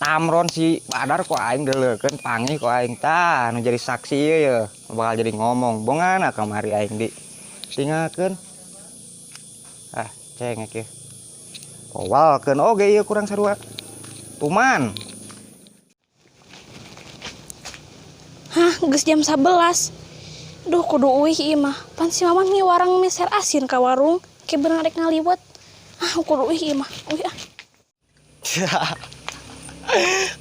Tamron si Badar kok aing deulekeun panggih kok aing tah nu jadi saksi ya bakal jadi ngomong bongana kamari aing di tinggalkeun cengek ya kowalkeun oge ieu kurang sarua tuman. Hah, geus jam 11. Duh, kudu uih ieu mah. Pan si Maman nih warang meser asin ka warung, ke bener rek ngaliwet. Ah, kudu uih ieu mah. Uih ah.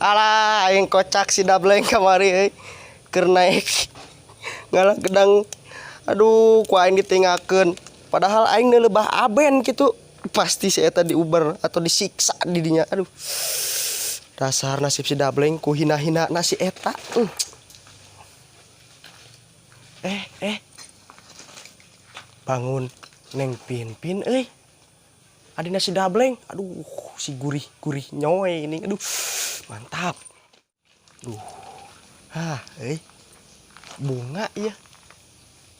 Alah, aing kocak si Dableng kamari euy. Keur naik ngalah gedang. Aduh, ku aing ditinggalkeun. Padahal aing lebah aben gitu. Pasti si eta diuber atau disiksa di dinya. Aduh. Dasar nasib si Dableng ku hina-hina nasi eta. Bangun Neng Pinpin euy. Adina si Dableng. Aduh, si gurih-gurih nyoy ini. Aduh, mantap. Duh. Bunga ya.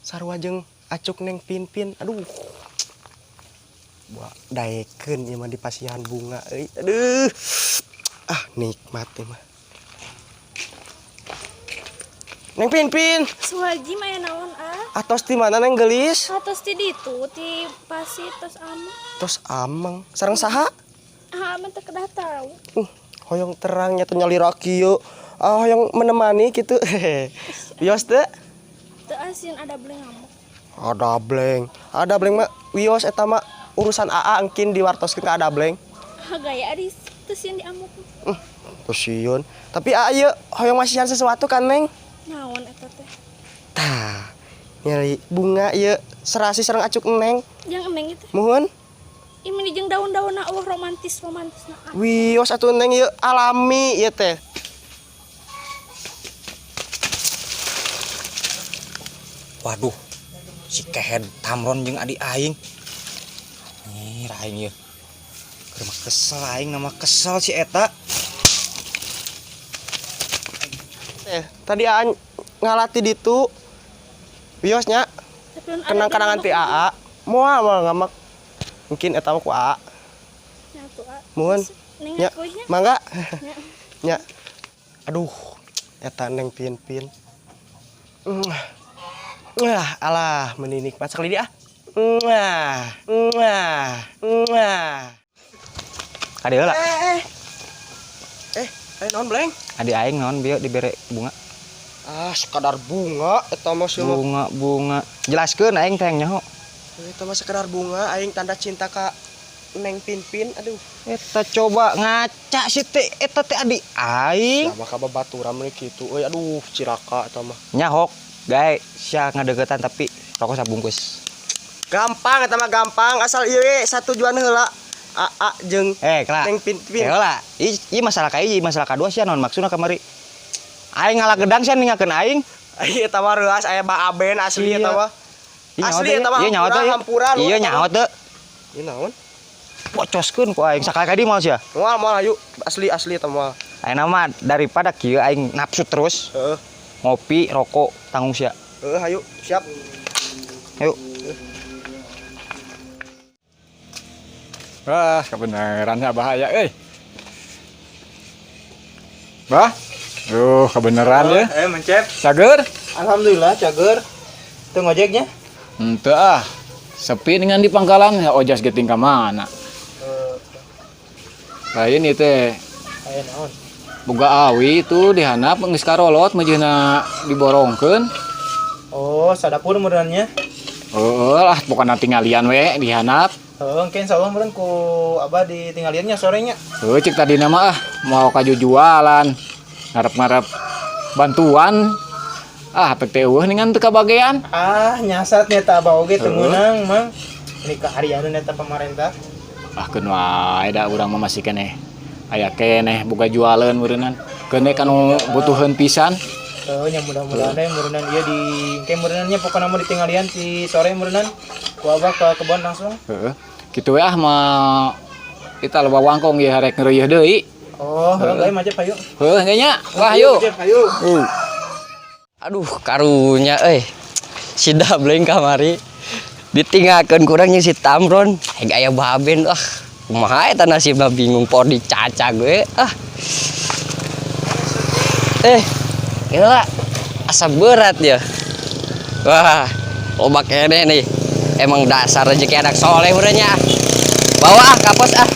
Sarua jeung acuk Neng Pinpin. Aduh. Buat daekeun ieu mah di pasihan bunga euy. Aduh. Nikmat ieu mah. Neng Pinpin. Suwaji mah naon ah? Atos di mana Neng gelis? Atos di ditu ti pasi tos amang. Tos amang. Sareng saha? Amang teh kedah tahu. Hoyong terangnya teh nyalira kieu. Hoyong menemani gitu. Wios teh? Teu asin ada bleng amuk. Ada bleng mah wios eta mah urusan AA engkin diwartoskeun ka ada bleng. Gaya di teu sieun di amuk. Tusieun. Tapi AA ieu hoyong masihan sesuatu kan Neng? Naon eta teh? Tah. Nyari bunga ieu serasi sareng acuk Neng. Yang eneng itu. Muhun. Ini jeung daun-daunna romantisna. Wios atuh Neng ieu alami ieu teh. Waduh si Kehed Tamron jeung adik aing aing ieu keur mah kesel aing nama kesel si eta. Tadi AA ngalati ditu. Wiosnya kenang-kenangan ti AA. Moal ngamak. Mungkin eta mah ku AA. Muhun. Nya, mangga. Nya. Aduh, eta Neng Pinpin. Alah, meninik masak lidi ah. Ade heula Ayo naon Bleng? adik aing naon bieu dibere bunga. Sekadar bunga eta mah Bunga jelaskeun aing teh nyaho. Eta mah sekadar bunga aing tanda cinta ka Neng Pinpin. Aduh, Eta coba ngaca si teh eta teh adik aing. sama ka babaturan meureun kitu. Euy aduh, ciraka eta mah. Nyahok gae sia ngadegetan tapi rokok sabungkus. Gampang eta mah gampang asal ieu satujuan heula. AA jeung Kela. Neng Pinpin. Heula. Ieu masalah ka hiji, masalah kadua sia naon maksudna kamari. Aing ngalah gedang sia ningakeun aing. Eta mah reuas aya baaben asli eta mah. Asli eta mah. Ieu nyaho teh. Ieu nyaho teh. Ieu naon? Pocoskeun ku aing sakali moal sia. Moal hayu asli eta mah. Ayeuna mah daripada kieu aing nafsu terus. Heeh. Ngopi, rokok, tanggung sia. Hayu, siap. Yuk. Wah, kebenarannya bahaya, Bah, kebenaran ya. Mencep. Cager? Alhamdulillah, cager. Tuh ngojeknya? Ente sepi dengan di pangkalan ya ojas geting ka mana. Lain itu Aya naon? boga awi itu dihanap geus karolot mejehna diborongkeun. Oh, sadapur meureunnya. Lah pokona tinggalian we dihanap. Engke insyaallah meureun ku Abah ditinggaliannya sorenya. Cek tadi nama mau kaju jualan. Ngarep-ngarep bantuan. Pek teh eueuh ningan teu kabagean. Nyasat nya teh Abah oge teu meunang, Mang. Ini kaharianeun eta pamarentah. Keun wae da urang mah masih keneh aya keneh boga jualan meureunan. Keneh kanu butuheun pisan. Nya mudah-mudahan meureunnan ieu di engke meureunnan nya pokona mah ditinggalian ti sore meureunnan ku Abah ke kebon langsung. Kitu we mah kita loba wangkong ieu harek ngeureueuh deui. Oh, heeh majep hayu. Heuh nya. Wah yuk. Hayu. Aduh, karunya si Dableng kamari ditinggalkeun kurang jeung si Tamron. Aya baben kumaha eta nasibna bingung por dicaca gue. Gila, asa berat ya. Wah, loba kene nih. Emang dasar rezeki anak soleh urenya. Bawa kapos ah.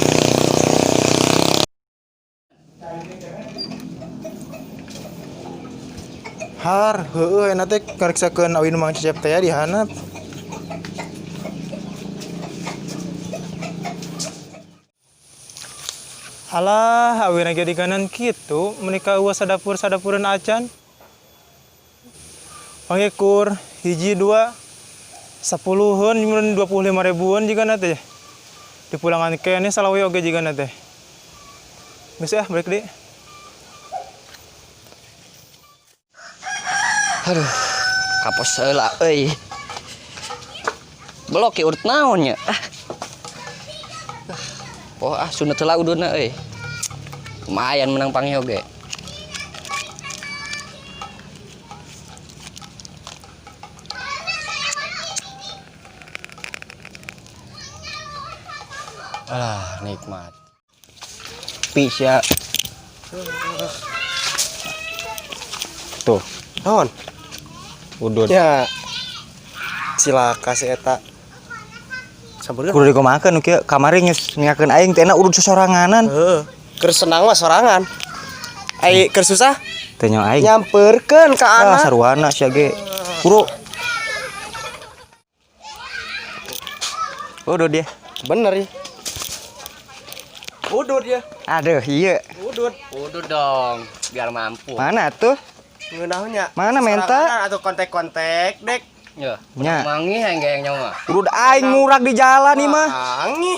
Har, heueuh enak teh kariksakeun awi nu Mang Cecep teh di handap. Alah, awi ge di kanan kitu, menikah eueuh sadapureun acan. Pangekur hiji dua 10-eun mun 25.000-an jigana teh. Dipulangan kene salawe oge jigana teh. Geus ya balik deui. Aduh, kapos heula euy. Blok urut naon nya? Oh, sunat heula uduna euy. Lumayan menang pangi oge. Alah, nikmat. Pisya. Tuh, Naon? udud. Ya. Silaka si eta. Sampurkeun. Kudu dikomakeun nu kieu kamari geus niakeun aing teh urut sosoranganan. Heeh. Keur senang mah sorangan. Ai keur susah Teh nya aing. nyamperkeun ka Ah, anak. saruana sia ge. Kuru. Udud dia. Bener ya. Udud ya. Aduh, iya. Udud. Udah dong, biar mampu. Mana tuh? Ngeunahnya. Mana menta? Sorangan atau kontek-kontek, Dek. Ya, Nya. mangi yang nyawa. Udud aing murag di jalan nih mah. Wangi.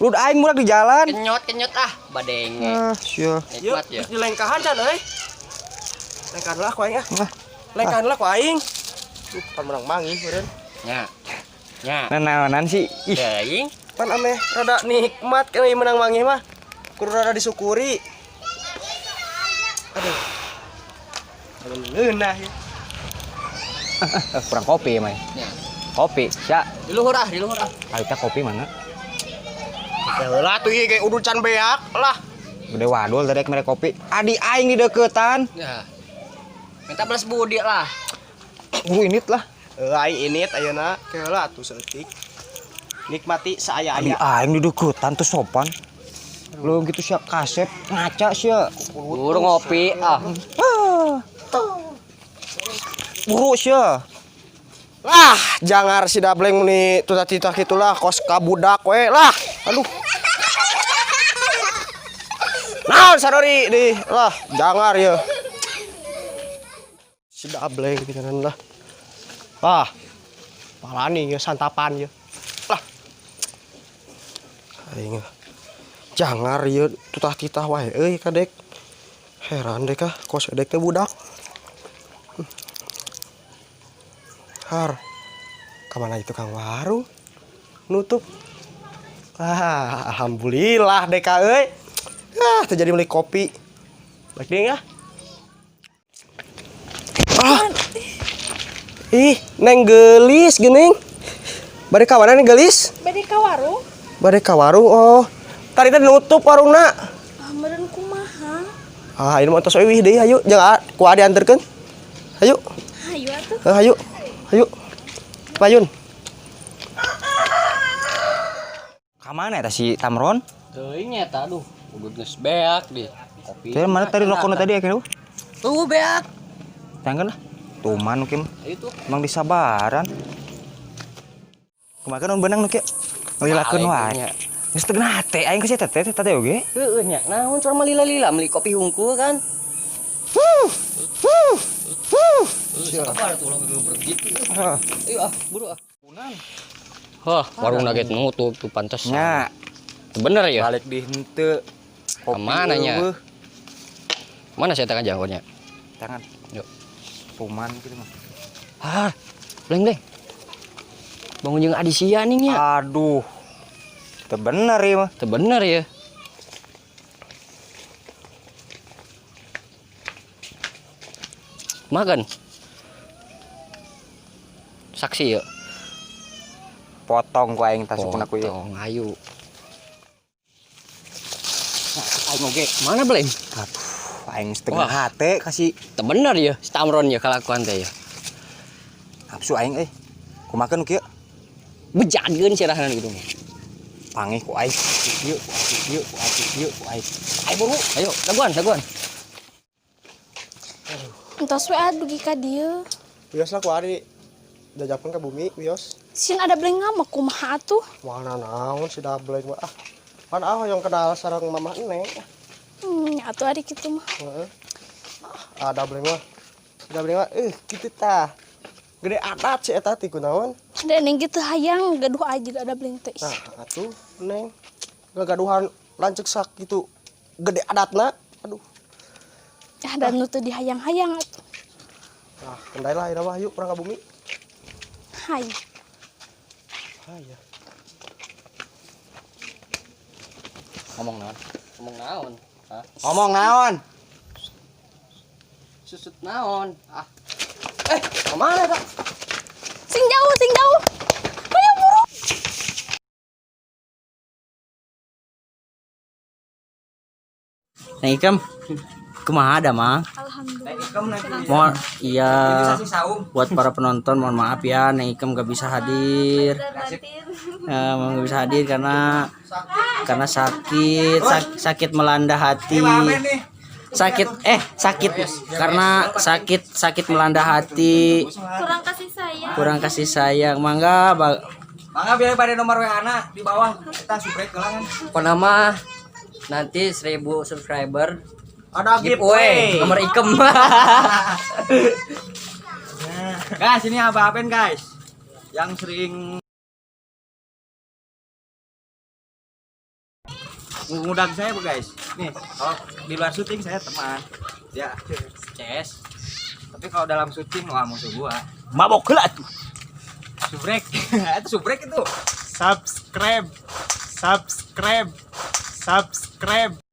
Udud aing murag di jalan. Kenyot ah, badenge. Ah, sia. Yuk, Nikmat ya. dilengkahan can euy. Lengkahan lah ku aing ah. Nah, Lengkahan lah ku aing. Pan menang mangi meureun. Nya. Nya. naonan sih? Ih, Deing. Pan ame rada nikmat euy menang mangi mah. Kudu rada disyukuri. Aduh. Aduh ngeunah ya. kurang kopi mah. Ya. Kopi, sia. Di luhur ah. Alita kopi mana? Heula tuh ieu ge udud can beak lah. Gede wadul tadi mere kopi. Adi aing di deketan. Ya. Minta belas budi lah. Init lah. Aing init ayeuna heula atuh seutik. Nikmati Adi saaya-aya. aing di deketan tuh sopan. Lu gitu siap kasep ngaca sia. Buru ngopi ah. Buru sia. Lah, jangar si Dableng meni tutah-titah kitulah kos ka budak we lah. Aduh. Naon sadori di lah, jangar ya. Si Dableng pisanan lah. Wah. Palani ya santapan ya. Lah. Aing jangar ya tutah-titah wae euy kadek. Heran deh kah kos dek teh budak. Har, kemana itu Kang Warung? Nutup. Ah, alhamdulillah deh kak, euy. Ah, terjadi beli kopi. Baik deh ya. Ah. Ih, neng gelis geuning. Bade ka mana neng gelis? Bade ka warung. Bade ka warung. Oh, tadi teh nutup warungna. Ah, meureun kumaha? Ah, ini mah tos euy deui hayu, jangan ku dianterkeun. Hayu. Hayu atuh. Hayu. Hayu. Payun. Kamana eta si Tamron? Teuing eta aduh, udud geus beak di. Kopi. Teh mana tadi rokona tadi akhirnya? Tuh beak. Tangkeun lah. Tuman nu kieu. Ayo tuh. Emang disabaran. Kumaha nu beunang nu kieu? Ngalilakeun wae. Geus teu nate aing ke sia teh teh oge. Heueuh nya. Naon cuma lila-lila meuli kopi hungkul kan. Sabar tuh lo begitu. Ayo ah, buru ah. Hah, warung nugget nutup tuh pantas. Nya, Bener ya? balik di henteu. Kemana nya? Mana saya tangan jangkaunya? Tangan. Yuk. Tuman gitu mah. Ah, bleng. Bangun jeung adisia nih nya. Aduh. Teu bener ieu mah. Teu bener ya. Makan. Saksi ya. Potong ku aing tasupun aku ieu. Potong ayu. Aing oge. Mana bleng? Aduh. aing setengah Wah. hate kasih Teu bener ya, si Tamron ya kelakuan teh ya. nafsu aing kumaha nu kieu Bejadkeun sirahan gitu mah. pangih ku aing kieu ku aing Ayo buru, ayo daguan. Entos we adugi ka dieu. Wios lah ku ari jajakeun ka bumi wios. Sin ada beleng mah kumaha atuh? Mana naon si Dableng mah ah. Pan yang kenal sareng mama Neng. Atuh ari kitu mah. Heeh. Ah Dableng mah. Dableng mah kitu tah. Gede adat si eta ti kunaon? Da neng gitu hayang gaduh aja ada beleng teh. Nah, atuh Neng. Gagaduhan lanceuk sak gitu. Gede adatna. Aduh. Dan nu teu dihayang-hayang atuh. Nah, kendai lah mah yuk perang ka bumi. Hai. Aya. Ngomong naon? Hah? ngomong naon Susut naon? Ah, Kemana tak? Sing jauh. Ayo buru. Nah, Ikam, kumaha ada mah? Mohon iya buat para penonton mohon maaf ya, Neng Ikam gak bisa hadir. Gak bisa hadir karena sakit melanda hati. Sakit karena sakit melanda hati. Kurang kasih sayang. Mangga biar pada nomor WA anak di bawah kita subrek gelangan pokoknya mah nanti 1000 subscriber ada giveaway nomor Ikem. guys ini Abah Aben guys yang sering ngundang saya bu guys nih kalau di luar syuting saya teman ya CS tapi kalau dalam syuting wah musuh gua mabok heula atuh. subrek itu subrek itu Subscribe.